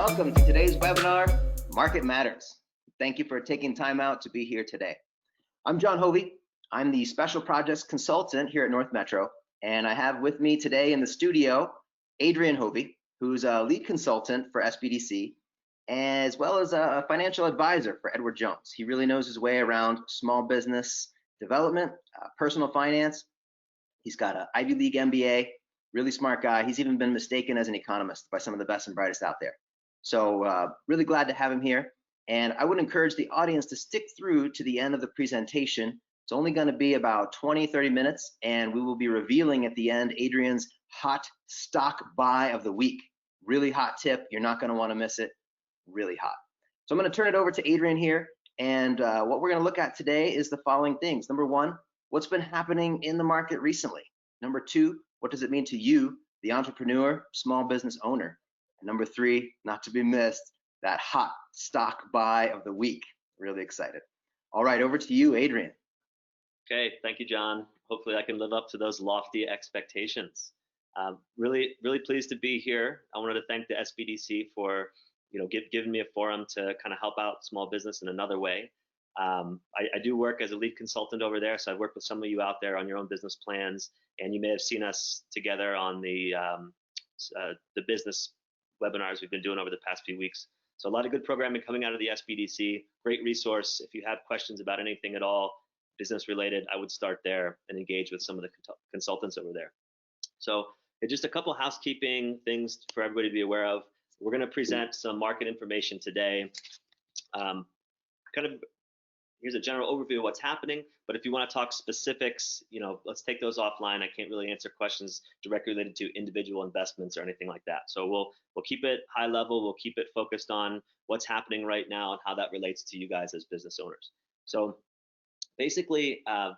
welcome to today's webinar, Market Matters. Thank you for taking time out to be here today. I'm John Hovey. I'm the Special Projects Consultant here at North Metro, and I have with me today in the studio, Adrian Hovey, who's a lead consultant for SBDC, as well as a financial advisor for Edward Jones. He really knows his way around small business development, personal finance. He's got an Ivy League MBA, really smart guy. He's even been mistaken as an economist by some of the best and brightest out there. So really glad to have him here. And I would encourage the audience to stick through to the end of the presentation. It's only going to be about 20-30 minutes, and we will be revealing at the end Adrian's hot stock buy of the week. Really hot tip. You're not going to want to miss it. Really hot. So I'm going to turn it over to Adrian here. And what we're going to look at today is the following things. Number one, what's been happening in the market recently? Number two, what does it mean to you, the entrepreneur, small business owner? And number three, not to be missed, that hot stock buy of the week. Really excited. All right, over to you, Adrian. Okay, thank you, John. Hopefully I can live up to those lofty expectations. Really pleased to be here. I wanted to thank the SBDC for giving me a forum to kind of help out small business in another way. I do work as a lead consultant over there, so I've worked with some of you out there on your own business plans, and you may have seen us together on the business webinars we've been doing over the past few weeks. So a lot of good programming coming out of the SBDC. Great resource. If you have questions about anything at all business related, I would start there and engage with some of the consultants over there. So just a couple housekeeping things for everybody to be aware of. We're going to present some market information today. Here's a general overview of what's happening, but if you want to talk specifics, let's take those offline. I can't really answer questions directly related to individual investments or anything like that. So we'll keep it high level. We'll keep it focused on what's happening right now and how that relates to you guys as business owners. So basically, kind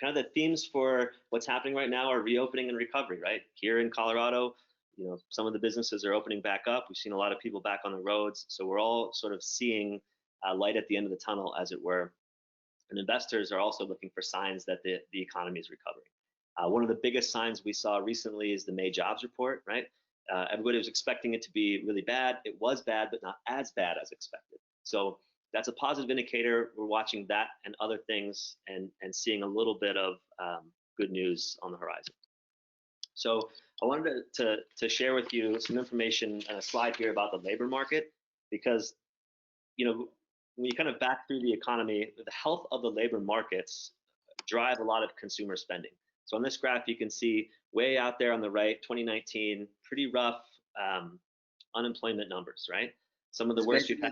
of the themes for what's happening right now are reopening and recovery, right? Here in Colorado, some of the businesses are opening back up. We've seen a lot of people back on the roads. So we're all sort of seeing light at the end of the tunnel, as it were. And investors are also looking for signs that the economy is recovering. One of the biggest signs we saw recently is the May jobs report, right? Everybody was expecting it to be really bad. It was bad, but not as bad as expected. So that's a positive indicator. We're watching that and other things and seeing a little bit of good news on the horizon. So I wanted to share with you some information and a slide here about the labor market, because when you kind of back through the economy, the health of the labor markets drive a lot of consumer spending. So on this graph, you can see way out there on the right, 2019, pretty rough unemployment numbers, right? Some of the worst we've had.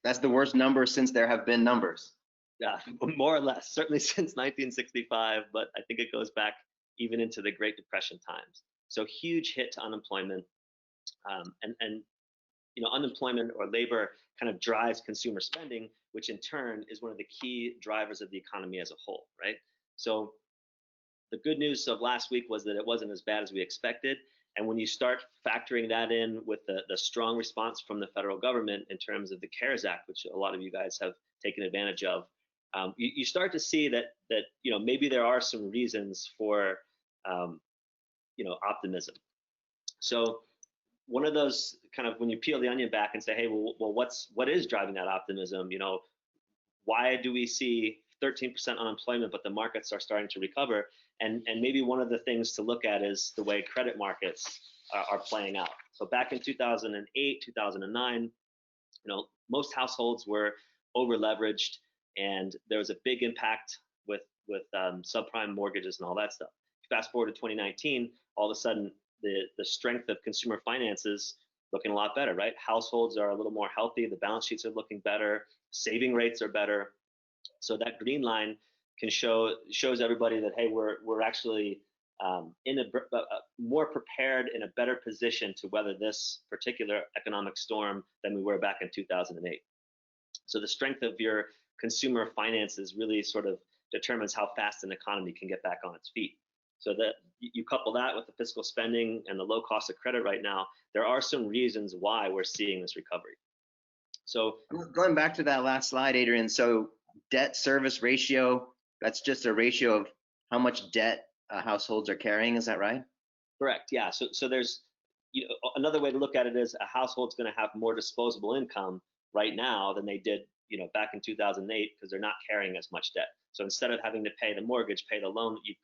That's the worst number since there have been numbers. Yeah, more or less, certainly since 1965, but I think it goes back even into the Great Depression times. So huge hit to unemployment, and unemployment or labor kind of drives consumer spending, which in turn is one of the key drivers of the economy as a whole, right? So the good news of last week was that it wasn't as bad as we expected. And when you start factoring that in with the strong response from the federal government in terms of the CARES Act, which a lot of you guys have taken advantage of, you start to see that maybe there are some reasons for optimism. So one of those kind of, when you peel the onion back and say, hey, well, what is driving that optimism? Why do we see 13% unemployment, but the markets are starting to recover? And maybe one of the things to look at is the way credit markets are playing out. So back in 2008, 2009, most households were over leveraged, and there was a big impact with subprime mortgages and all that stuff. Fast forward to 2019, all of a sudden, the strength of consumer finances looking a lot better, right? Households are a little more healthy. The balance sheets are looking better. Saving rates are better. So that green line shows everybody that, hey, we're actually in a more prepared, in a better position to weather this particular economic storm than we were back in 2008. So the strength of your consumer finances really sort of determines how fast an economy can get back on its feet. So that you couple that with the fiscal spending and the low cost of credit right now, there are some reasons why we're seeing this recovery. So going back to that last slide, Adrian, so debt service ratio, that's just a ratio of how much debt households are carrying, is that right? Correct, yeah. So there's another way to look at it is a household's going to have more disposable income right now than they did, back in 2008, because they're not carrying as much debt. So instead of having to pay the mortgage, pay the loan that you've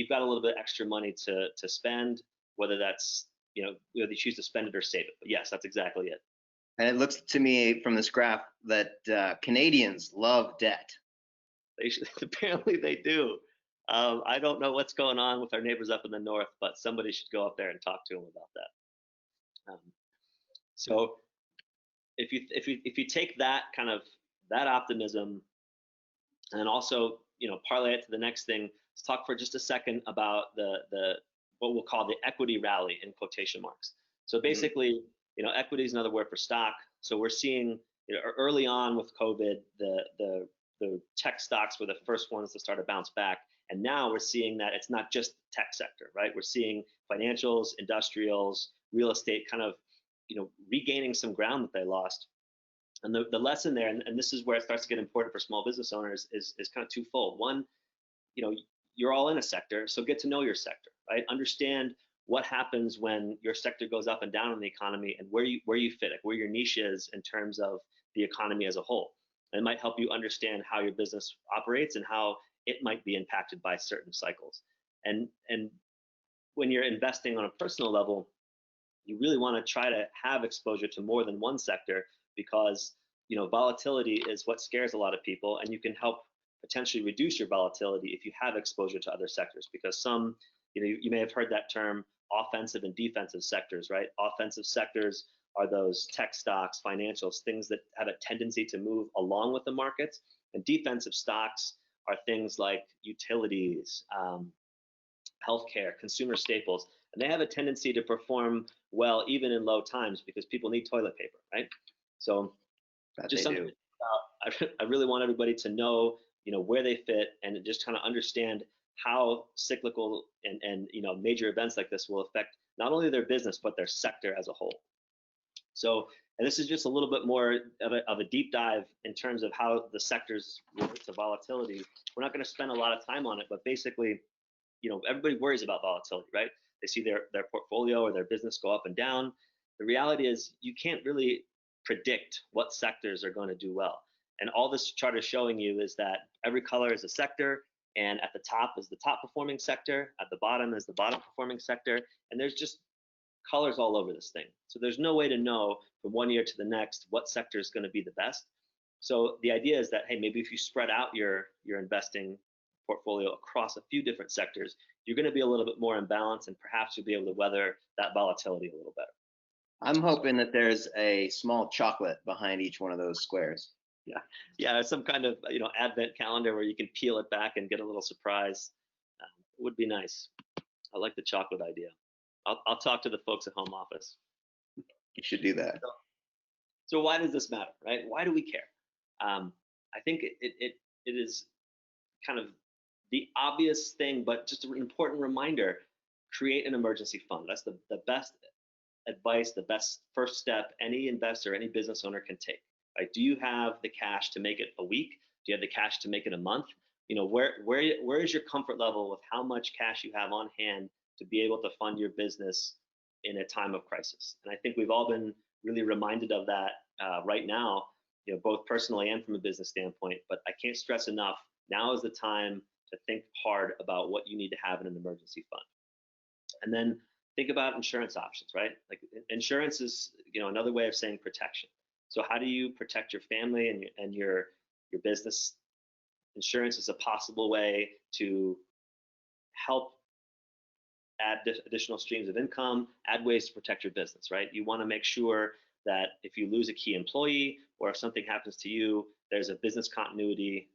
got a little bit extra money to spend, whether that's, whether you choose to spend it or save it. But yes, that's exactly it. And it looks to me from this graph that Canadians love debt. Apparently they do. I don't know what's going on with our neighbors up in the north, but somebody should go up there and talk to them about that. So if you take that kind of that optimism, and also parlay it to the next thing, let's talk for just a second about the what we'll call the equity rally in quotation marks. So basically, equity is another word for stock. So we're seeing early on with COVID, the tech stocks were the first ones to start to bounce back. And now we're seeing that it's not just tech sector, right? We're seeing financials, industrials, real estate kind of, regaining some ground that they lost. And the lesson there, and this is where it starts to get important for small business owners, is kind of twofold. One, you're all in a sector, so get to know your sector, right? Understand what happens when your sector goes up and down in the economy, and where you fit, like where your niche is in terms of the economy as a whole. And it might help you understand how your business operates and how it might be impacted by certain cycles. And when you're investing on a personal level, you really want to try to have exposure to more than one sector, because volatility is what scares a lot of people, and you can help potentially reduce your volatility if you have exposure to other sectors. Because some, you may have heard that term, offensive and defensive sectors, right? Offensive sectors are those tech stocks, financials, things that have a tendency to move along with the markets. And defensive stocks are things like utilities, healthcare, consumer staples, and they have a tendency to perform well even in low times, because people need toilet paper, right? So just something I really want everybody to know, where they fit, and just kind of understand how cyclical and major events like this will affect not only their business but their sector as a whole. So, and this is just a little bit more of a deep dive in terms of how the sectors relate to volatility. We're not going to spend a lot of time on it, but basically, everybody worries about volatility, right? They see their portfolio or their business go up and down. The reality is you can't really predict what sectors are going to do well. And all this chart is showing you is that every color is a sector, and at the top is the top performing sector, at the bottom is the bottom performing sector, and there's just colors all over this thing. So there's no way to know from one year to the next what sector is going to be the best. So the idea is that, hey, maybe if you spread out your investing portfolio across a few different sectors, you're going to be a little bit more in balance, and perhaps you'll be able to weather that volatility a little better. I'm hoping that there's a small chocolate behind each one of those squares. Yeah, some kind of advent calendar where you can peel it back and get a little surprise. Would be nice. I like the chocolate idea. I'll talk to the folks at home office. You should do that. So why does this matter, right? Why do we care? I think it is kind of the obvious thing, but just an important reminder: create an emergency fund. That's the best advice, the best first step any investor, any business owner can take. Right? Do you have the cash to make it a week? Do you have the cash to make it a month? Where is your comfort level with how much cash you have on hand to be able to fund your business in a time of crisis? And I think we've all been really reminded of that right now, both personally and from a business standpoint. But I can't stress enough, now is the time to think hard about what you need to have in an emergency fund. And then think about insurance options, right? Like insurance is, another way of saying protection. So how do you protect your family and your business? Insurance is a possible way to help add additional streams of income, add ways to protect your business, right? You want to make sure that if you lose a key employee or if something happens to you, there's a business continuity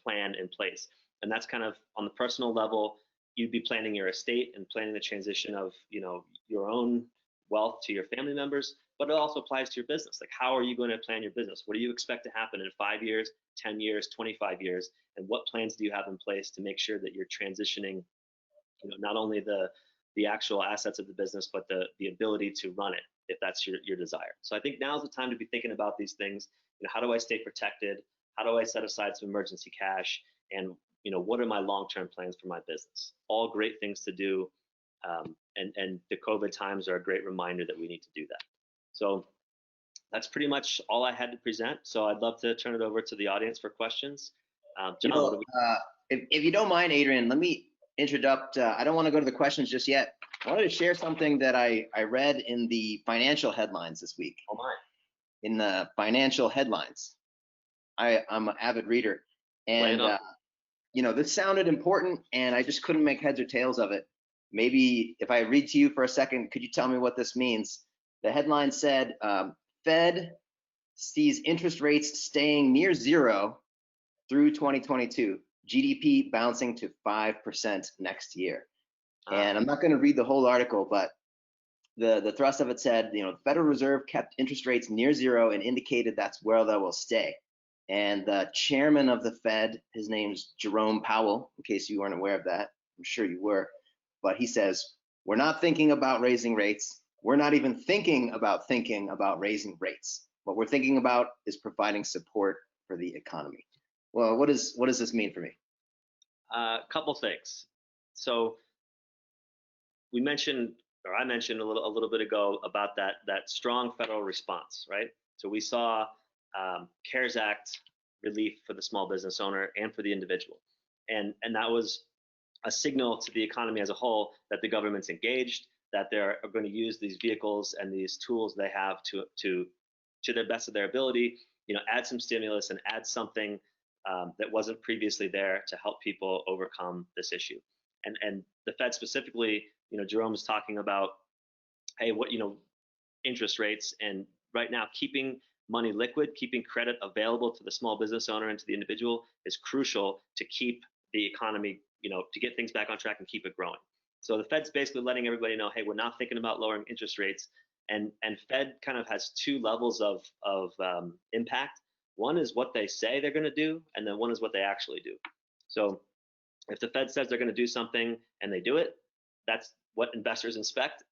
plan in place. And that's kind of on the personal level, you'd be planning your estate and planning the transition of, your own wealth to your family members, but it also applies to your business. Like, how are you going to plan your business? What do you expect to happen in 5 years, 10 years, 25 years? And what plans do you have in place to make sure that you're transitioning, not only the actual assets of the business, but the ability to run it, if that's your desire. So I think now's the time to be thinking about these things. How do I stay protected? How do I set aside some emergency cash? And what are my long-term plans for my business? All great things to do. And the COVID times are a great reminder that we need to do that. So that's pretty much all I had to present. So I'd love to turn it over to the audience for questions. John, what do we? If you don't mind, Adrian, let me introduce. I don't want to go to the questions just yet. I wanted to share something that I read in the financial headlines this week. Oh my. In the financial headlines, I'm an avid reader, and this sounded important, and I just couldn't make heads or tails of it. Maybe if I read to you for a second, could you tell me what this means? The headline said, Fed sees interest rates staying near zero through 2022, GDP bouncing to 5% next year. And I'm not going to read the whole article, but the thrust of it said, the Federal Reserve kept interest rates near zero and indicated that's where they will stay. And the chairman of the Fed, his name's Jerome Powell, in case you weren't aware of that, I'm sure you were, but he says, we're not thinking about raising rates. We're not even thinking about raising rates. What we're thinking about is providing support for the economy. Well, what does this mean for me? A couple things. So I mentioned a little bit ago about that strong federal response, right? So we saw CARES Act relief for the small business owner and for the individual, and that was a signal to the economy as a whole that the government's engaged, that they're going to use these vehicles and these tools they have to the best of their ability, add some stimulus and add something that wasn't previously there to help people overcome this issue. And the Fed specifically, Jerome's talking about, hey, interest rates, and right now keeping money liquid, keeping credit available to the small business owner and to the individual is crucial to keep the economy, to get things back on track and keep it growing. So the Fed's basically letting everybody know, hey, we're not thinking about lowering interest rates. And Fed kind of has two levels of impact. One is what they say they're going to do, and then one is what they actually do. So if the Fed says they're going to do something and they do it, that's what investors expect,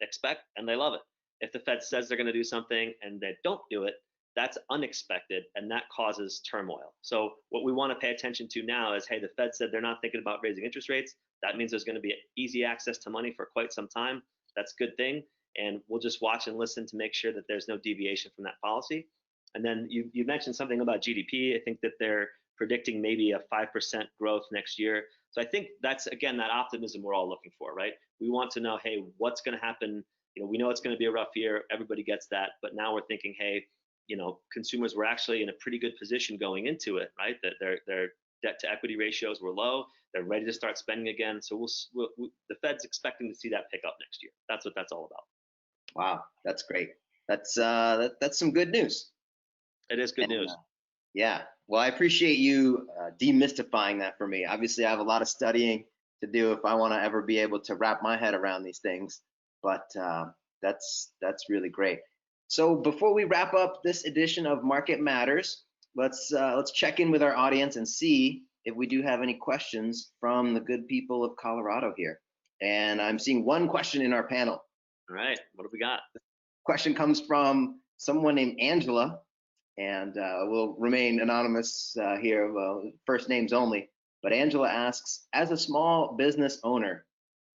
and they love it. If the Fed says they're going to do something and they don't do it, that's unexpected, and that causes turmoil. So what we want to pay attention to now is, hey, the Fed said they're not thinking about raising interest rates. That means there's going to be easy access to money for quite some time. That's a good thing. And we'll just watch and listen to make sure that there's no deviation from that policy. And then you mentioned something about GDP. I think that they're predicting maybe a 5% growth next year. So I think that's, again, that optimism we're all looking for, right? We want to know, hey, what's going to happen? We know it's going to be a rough year. Everybody gets that. But now we're thinking, hey, consumers were actually in a pretty good position going into it, right? That their debt to equity ratios were low. They're ready to start spending again. So the Fed's expecting to see that pick up next year. That's what that's all about. Wow, that's great. That's some good news. It is good news. Yeah. Well, I appreciate you demystifying that for me. Obviously, I have a lot of studying to do if I want to ever be able to wrap my head around these things. But that's really great. So before we wrap up this edition of Market Matters, let's check in with our audience and see if we do have any questions from the good people of Colorado here. And I'm seeing one question in our panel. All right, what have we got? The question comes from someone named Angela, and we'll remain anonymous here, first names only. But Angela asks, as a small business owner,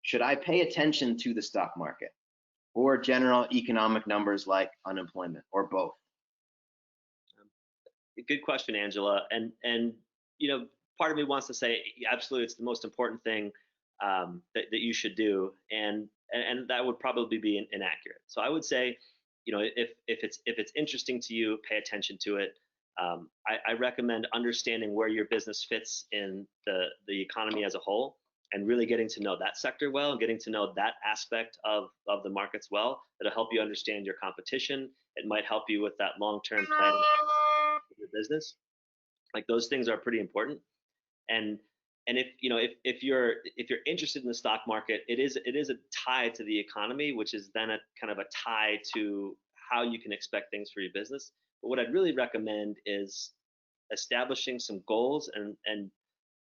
should I pay attention to the stock market or general economic numbers like unemployment, or both? Good question, Angela. And part of me wants to say, absolutely, it's the most important thing that you should do, and that would probably be inaccurate. So I would say, if it's interesting to you, pay attention to it. I recommend understanding where your business fits in the economy as a whole, and really getting to know that sector well, and getting to know that aspect of the markets well. It'll help you understand your competition. It might help you with that long-term planning of your business. Like, those things are pretty important. And if you're interested in the stock market, it is a tie to the economy, which is then a kind of a tie to how you can expect things for your business. But what I'd really recommend is establishing some goals and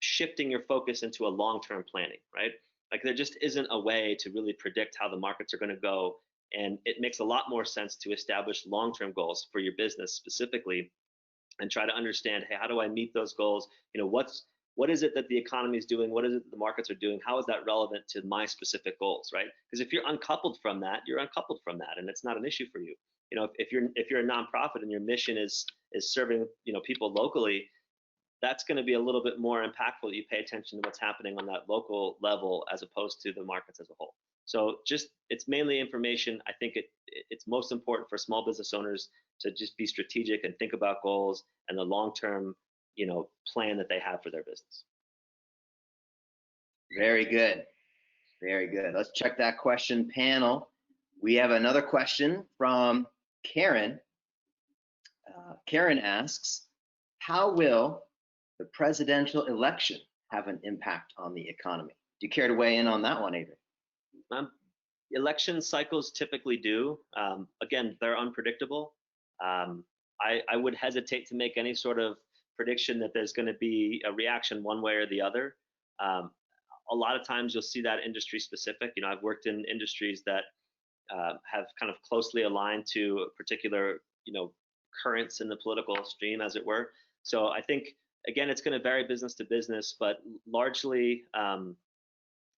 shifting your focus into a long-term planning, right? Like, there just isn't a way to really predict how the markets are going to go. And it makes a lot more sense to establish long-term goals for your business specifically, and try to understand, hey, how do I meet those goals? what is it that the economy is doing? What is it that the markets are doing? How is that relevant to my specific goals, right? Because if you're uncoupled from that, you're uncoupled from that, and it's not an issue for you. You know, if you're a nonprofit and your mission is serving, you know, people locally, that's going to be a little bit more impactful that you pay attention to what's happening on that local level as opposed to the markets as a whole. So just, it's mainly information. I think it's most important for small business owners to just be strategic and think about goals and the long-term, you know, plan that they have for their business. Very good. Very good. Let's check that question panel. We have another question from Karen. Karen asks, how will the presidential election have an impact on the economy? Do you care to weigh in on that one, Adrian? Election cycles typically do. Again, they're unpredictable. I would hesitate to make any sort of prediction that there's going to be a reaction one way or the other. A lot of times you'll see that industry specific. You know, I've worked in industries that have kind of closely aligned to a particular, you know, currents in the political stream, as it were. So I think, again, it's going to vary business to business, but largely,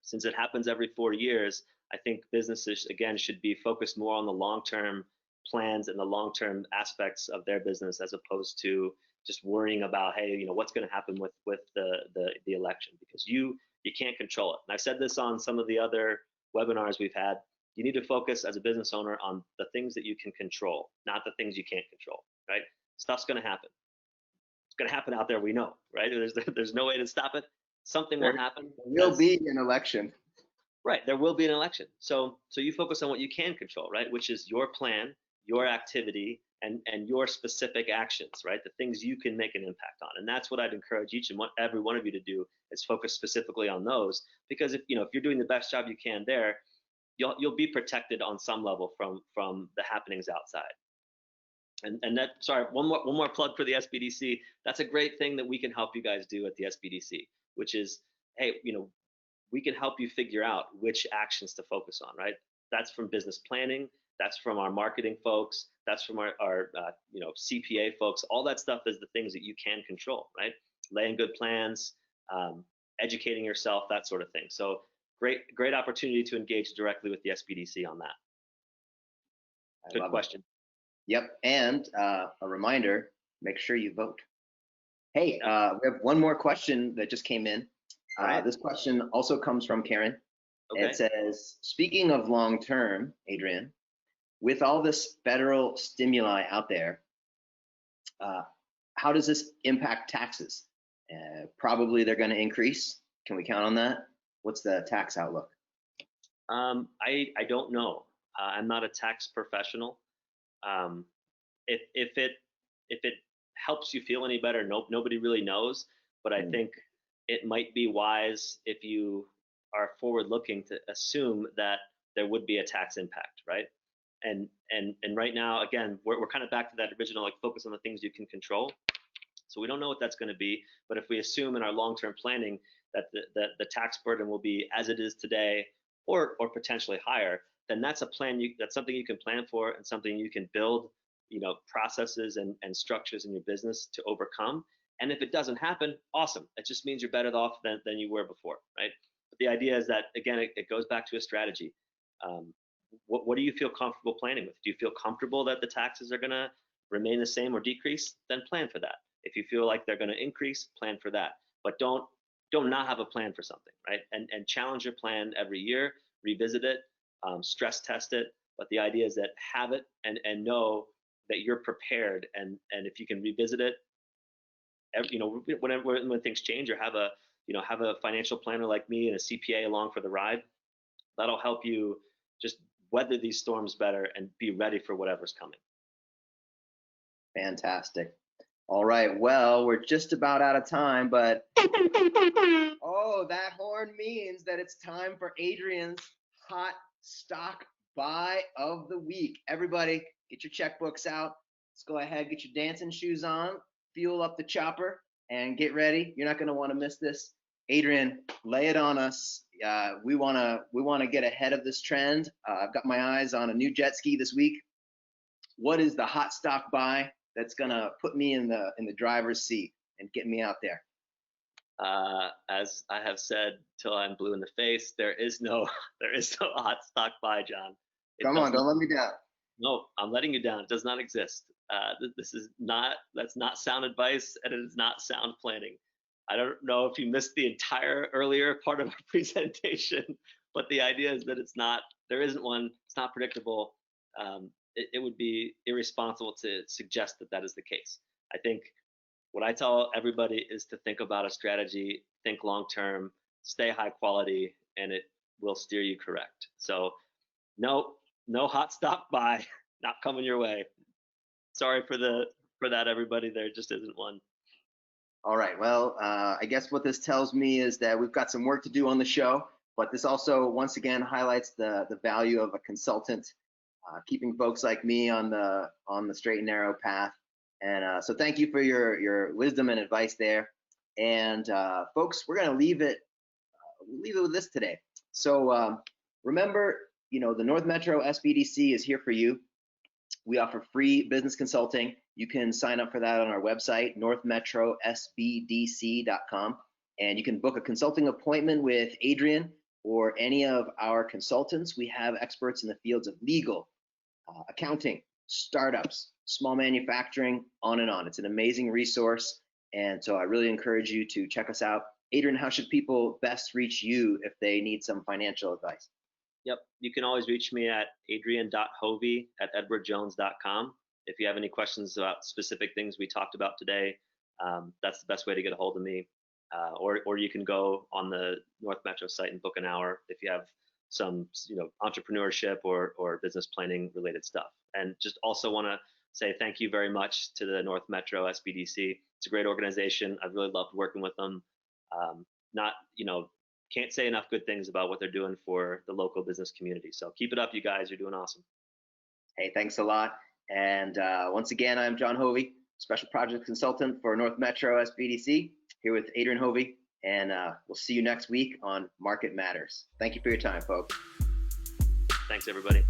since it happens every 4 years, I think businesses, again, should be focused more on the long-term plans and the long-term aspects of their business, as opposed to just worrying about, hey, you know, what's going to happen with the election, because you can't control it. And I've said this on some of the other webinars we've had. You need to focus as a business owner on the things that you can control, not the things you can't control, right? Stuff's going to happen. It's going to happen out there, we know, right? There's no way to stop it. Something will happen. There will be an election. Right, there will be an election. So you focus on what you can control, right? Which is your plan, your activity, and your specific actions, right? The things you can make an impact on. And that's what I'd encourage each and every one of you to do, is focus specifically on those. Because if you're doing the best job you can there, you'll be protected on some level from the happenings outside. And that, sorry, one more plug for the SBDC. That's a great thing that we can help you guys do at the SBDC, which is, hey, we can help you figure out which actions to focus on, right? That's from business planning, that's from our marketing folks, that's from our CPA folks. All that stuff is the things that you can control, right? Laying good plans, educating yourself, that sort of thing. So great opportunity to engage directly with the SBDC on that. Good question. Yep, and a reminder, make sure you vote. Hey, we have one more question that just came in. Right. This question also comes from Karen. Okay. It says, speaking of long-term, Adrian, with all this federal stimuli out there, how does this impact taxes? Probably they're going to increase. Can we count on that? What's the tax outlook? I don't know. I'm not a tax professional. If it helps you feel any better, nobody really knows. But I think it might be wise, if you are forward-looking, to assume that there would be a tax impact, right? And right now, again, we're kind of back to that original, like, focus on the things you can control. So we don't know what that's going to be, but if we assume in our long-term planning that the tax burden will be as it is today, or potentially higher, then that's a plan. That's something you can plan for, and something you can build, processes and structures in your business to overcome. And if it doesn't happen, awesome. It just means you're better off than you were before, right? But the idea is that, again, it goes back to a strategy. What do you feel comfortable planning with? Do you feel comfortable that the taxes are going to remain the same or decrease? Then plan for that. If you feel like they're going to increase, plan for that. But don't not have a plan for something, right? And challenge your plan every year, revisit it, stress test it. But the idea is that have it and know that you're prepared. And if you can revisit it, when things change, or have a financial planner like me and a CPA along for the ride, that'll help you just weather these storms better and be ready for whatever's coming. Fantastic. All right, well, we're just about out of time, but oh, that horn means that it's time for Adrian's hot stock buy of the week. Everybody, get your checkbooks out. Let's go ahead, get your dancing shoes on, fuel up the chopper, and get ready. You're not going to want to miss this. Adrian, lay it on us. We want to get ahead of this trend. I've got my eyes on a new jet ski this week. What is the hot stock buy that's going to put me in the driver's seat and get me out there? As I have said till I'm blue in the face, there is no hot stock buy, John. Come on, don't let me down. No, I'm letting you down. It does not exist. That's not sound advice, and it is not sound planning. I don't know if you missed the entire earlier part of our presentation, but the idea is that there isn't one, it's not predictable. It would be irresponsible to suggest that that is the case. I think what I tell everybody is to think about a strategy, think long-term, stay high quality, and it will steer you correct. So no hot stock buy, not coming your way. Sorry for that, everybody. There just isn't one. All right. Well, I guess what this tells me is that we've got some work to do on the show, but this also, once again, highlights the value of a consultant, keeping folks like me on the straight and narrow path. And so thank you for your wisdom and advice there. And folks, we're going to leave it with this today. So remember, the North Metro SBDC is here for you. We offer free business consulting. You can sign up for that on our website, northmetrosbdc.com, and you can book a consulting appointment with Adrian or any of our consultants. We have experts in the fields of legal, accounting, startups, small manufacturing, on and on. It's an amazing resource, and so I really encourage you to check us out. Adrian, how should people best reach you if they need some financial advice? Yep, you can always reach me at adrian.hovey@edwardjones.com. If you have any questions about specific things we talked about today, that's the best way to get a hold of me. Or you can go on the North Metro site and book an hour if you have some entrepreneurship or business planning related stuff. And just also want to say thank you very much to the North Metro SBDC. It's a great organization. I've really loved working with them. Can't say enough good things about what they're doing for the local business community. So keep it up, you guys. You're doing awesome. Hey, thanks a lot. And once again, I'm John Hovey, Special Project Consultant for North Metro SBDC, here with Adrian Hovey. And we'll see you next week on Market Matters. Thank you for your time, folks. Thanks, everybody.